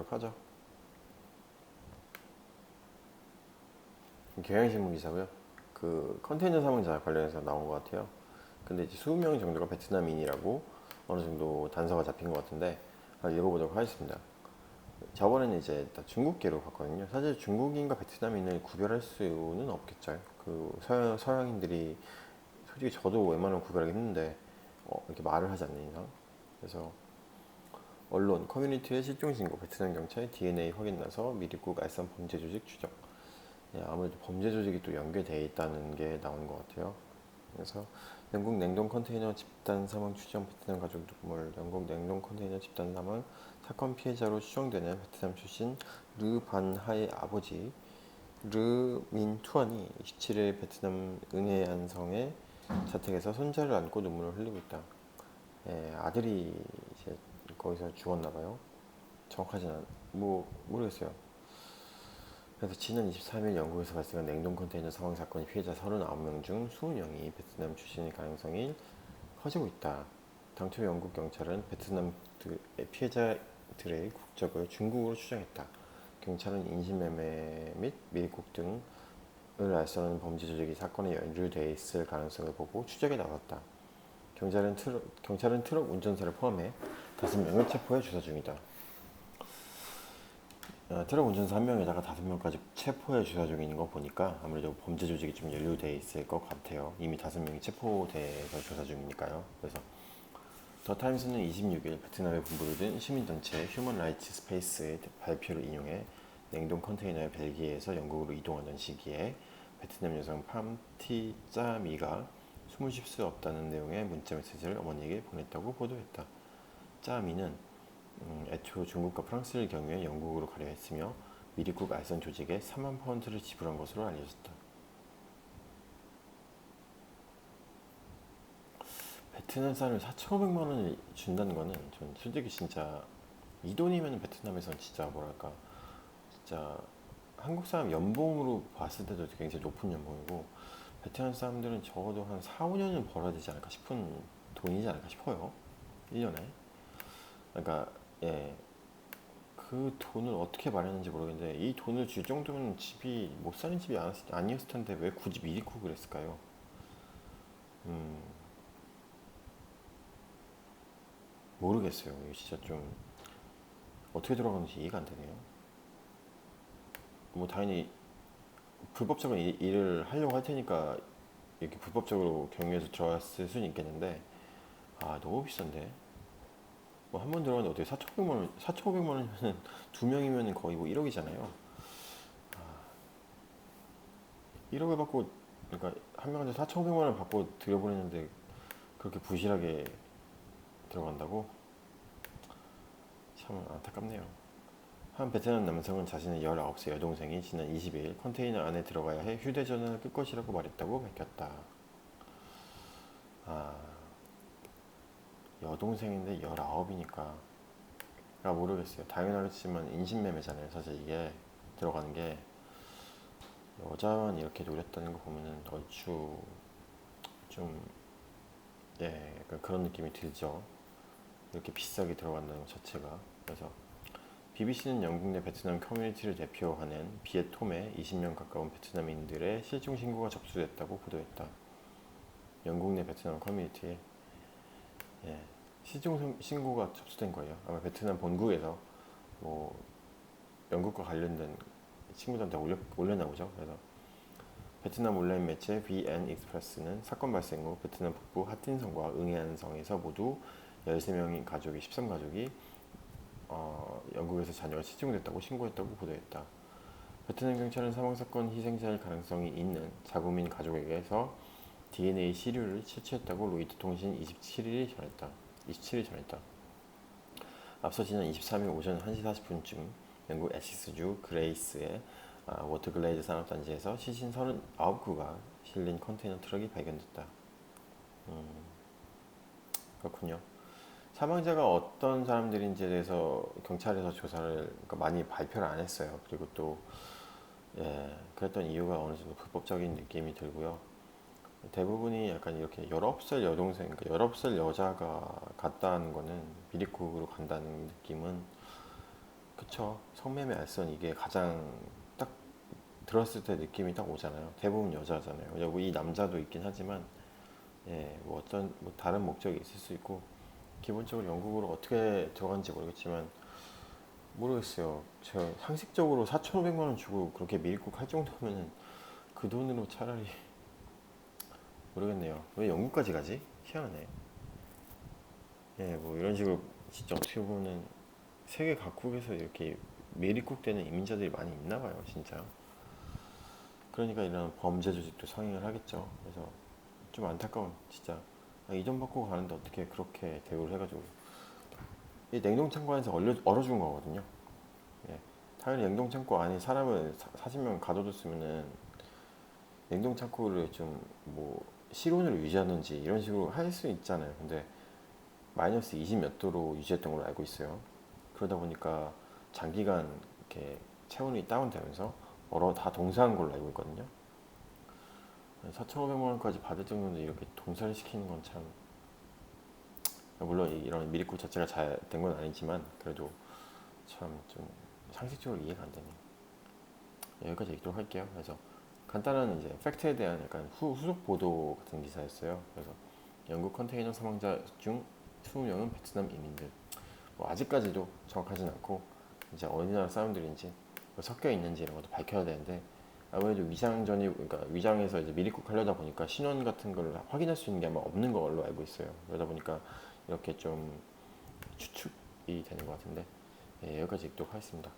알아보도록 하죠. 경향신문 기사고요. 그 컨테이너 사망자 관련해서 나온 것 같아요. 근데 이제 20명 정도가 베트남인이라고 어느 정도 단서가 잡힌 것 같은데 한번 읽어보도록 하겠습니다. 저번에는 이제 다 중국계로 봤거든요. 사실 중국인과 베트남인을 구별할 수는 없겠죠. 그 서양인들이 솔직히 저도 웬만하면 구별하기 힘든데 이렇게 말을 하지 않는 이상. 그래서 언론, 커뮤니티의 실종 신고, 베트남 경찰 DNA 확인 나서 미리국 알선 범죄 조직 추적. 예, 아무래도 범죄 조직이 또 연계되어 있다는 게 나오는 것 같아요. 그래서 영국 냉동 컨테이너 집단 사망 추정 베트남 가족 누구물 영국 냉동 컨테이너 집단 사망 사건 피해자로 추정되는 베트남 출신 르 반하의 아버지 르 민투안이 27일 베트남 응해안성의 자택에서 손자를 안고 눈물을 흘리고 있다. 예, 아들이 이제 거기서 죽었나 봐요. 정확하진 뭐 모르겠어요. 그래서 지난 23일 영국에서 발생한 냉동 컨테이너 사망 사건의 피해자 39명 중 20명이 베트남 출신일 가능성이 커지고 있다. 당초 영국 경찰은 베트남 피해자들의 국적을 중국으로 추정했다. 경찰은 인신매매 및 밀국 등을 알선하는 범죄 조직이 사건에 연루돼 있을 가능성을 보고 추적에 나섰다. 경찰은 트럭 운전사를 포함해 5명을 체포해 조사 중이다. 트럭 운전사 1명에다가 5명까지 체포해 조사 중인 거 보니까 아무래도 범죄 조직이 좀 연루돼 있을 것 같아요. 이미 5명이 체포돼서 조사 중이니까요. 그래서 더 타임스는 26일 베트남에 분부를 둔 시민단체 휴먼 라이츠 스페이스의 발표를 인용해 냉동 컨테이너의 벨기에에서 영국으로 이동하던 시기에 베트남 여성 팜티 짜미가 숨을 쉴 수 없다는 내용의 문자 메시지를 어머니에게 보냈다고 보도했다. 짜미는 애초 중국과 프랑스를 경유해 영국으로 가려 했으며 미리국 알선 조직에 3만 파운드를 지불한 것으로 알려졌다. 베트남 사람이 4,500만 원을 준다는 거는 전 솔직히 진짜 이 돈이면 베트남에선 진짜 뭐랄까 진짜 한국 사람 연봉으로 봤을 때도 굉장히 높은 연봉이고 베트남 사람들은 적어도 한 4, 5년은 벌어야 되지 않을까 싶은 돈이지 않을까 싶어요. 1년에. 그러니까 예, 그 돈을 어떻게 마련했는지 모르겠는데 이 돈을 줄 정도면 집이 못 사는 집이 아니었을 텐데 왜 굳이 미리국을 했을까요? 음, 모르겠어요. 이거 진짜 좀 어떻게 들어가는지 이해가 안 되네요. 뭐 당연히 불법적인 일을 하려고 할 테니까 이렇게 불법적으로 경유해서 들어왔을 수는 있겠는데 아 너무 비싼데 뭐 한 번 들어가는데 어떻게 4,500만 원 4,500만 원이면 두 명이면 거의 뭐 1억이잖아요. 1억을 받고 그러니까 한 명한테 4,500만 원 받고 들여보냈는데 그렇게 부실하게 들어간다고 참 안타깝네요. 한 베트남 남성은 자신의 19세 여동생이 지난 22일 컨테이너 안에 들어가야 해 휴대전화를 끌 것이라고 말했다고 밝혔다. 아, 여동생인데 19이니까 모르겠어요. 당연하겠지만 인신매매잖아요. 사실 이게 들어가는 게 여자만 이렇게 노렸다는 거 보면은 얼추 좀 예, 약간 그런 느낌이 들죠. 이렇게 비싸게 들어간다는 것 자체가. 그래서 BBC는 영국 내 베트남 커뮤니티를 대표하는 비에톰에 20명 가까운 베트남인들의 실종 신고가 접수됐다고 보도했다. 영국 내 베트남 커뮤니티에 예, 실종 신고가 접수된 거예요. 아마 베트남 본국에서 뭐 영국과 관련된 친구들한테 올렸나 보죠. 그래서 베트남 온라인 매체 VN 익스프레스는 사건 발생 후 베트남 북부 하틴성과 응해안성에서 모두 13명의 가족이 13가족이 영국에서 자녀가 실종됐다고 신고했다고 보도했다. 베트남 경찰은 사망사건 희생자일 가능성이 있는 자국민 가족에게서 DNA 시류를 채취했다고 로이터 통신 27일 전했다. 앞서 지난 23일 오전 1시 40분쯤 영국 에시스주 그레이스의 워터글레이드 산업단지에서 시신 39구가 실린 컨테이너 트럭이 발견됐다. 그렇군요. 사망자가 어떤 사람들인지에 대해서 경찰에서 조사를 그러니까 많이 발표를 안 했어요. 그리고 또 예, 그랬던 이유가 어느 정도 불법적인 느낌이 들고요. 대부분이 약간 이렇게 19살 여동생, 그러니까 19살 여자가 갔다는 거는 미리국으로 간다는 느낌은 그쵸. 그쵸. 성매매 알선 이게 가장 딱 들었을 때 느낌이 딱 오잖아요. 대부분 여자잖아요. 그리고 이 남자도 있긴 하지만 예, 뭐 어떤 뭐 다른 목적이 있을 수 있고 기본적으로 영국으로 어떻게 들어간지 모르겠지만 모르겠어요. 제가 상식적으로 4,500만 원 주고 그렇게 미입국 할 정도면은 그 돈으로 차라리 모르겠네요. 왜 영국까지 가지? 희한하네. 예, 뭐 이런 식으로 진짜 어떻게 보면 세계 각국에서 이렇게 미입국되는 이민자들이 많이 있나 봐요, 진짜. 그러니까 이런 범죄 조직도 성행을 하겠죠. 그래서 좀 안타까운, 진짜. 아, 이 돈 받고 가는데 어떻게 그렇게 대우를 해가지고. 이 냉동창고 안에서 얼어준 거거든요. 예. 당연히 냉동창고 안에 사람을 40명 가둬뒀으면은 냉동창고를 좀 뭐 실온으로 유지하든지 이런 식으로 할 수 있잖아요. 근데 마이너스 20 몇 도로 유지했던 걸로 알고 있어요. 그러다 보니까 장기간 이렇게 체온이 다운되면서 얼어 다 동사한 걸로 알고 있거든요. 4,500만 원까지 받을 정도인데 이렇게 동사를 시키는 건 참, 물론 이런 미리국 자체가 잘 된 건 아니지만 그래도 참 좀 상식적으로 이해가 안 되네요. 여기까지 읽도록 할게요. 그래서 간단한 이제 팩트에 대한 약간 후속 보도 같은 기사였어요. 그래서 영국 컨테이너 사망자 중 20명은 베트남 이민들. 뭐 아직까지도 정확하진 않고 이제 어느 나라 사람들인지 뭐 섞여 있는지 이런 것도 밝혀야 되는데 아무래도 위장전이 그러니까 위장에서 이제 미립국 하려다 보니까 신원 같은 걸 확인할 수 있는 게 아마 없는 걸로 알고 있어요. 그러다 보니까 이렇게 좀 추측이 되는 것 같은데 예, 여기까지 읽도록 하겠습니다.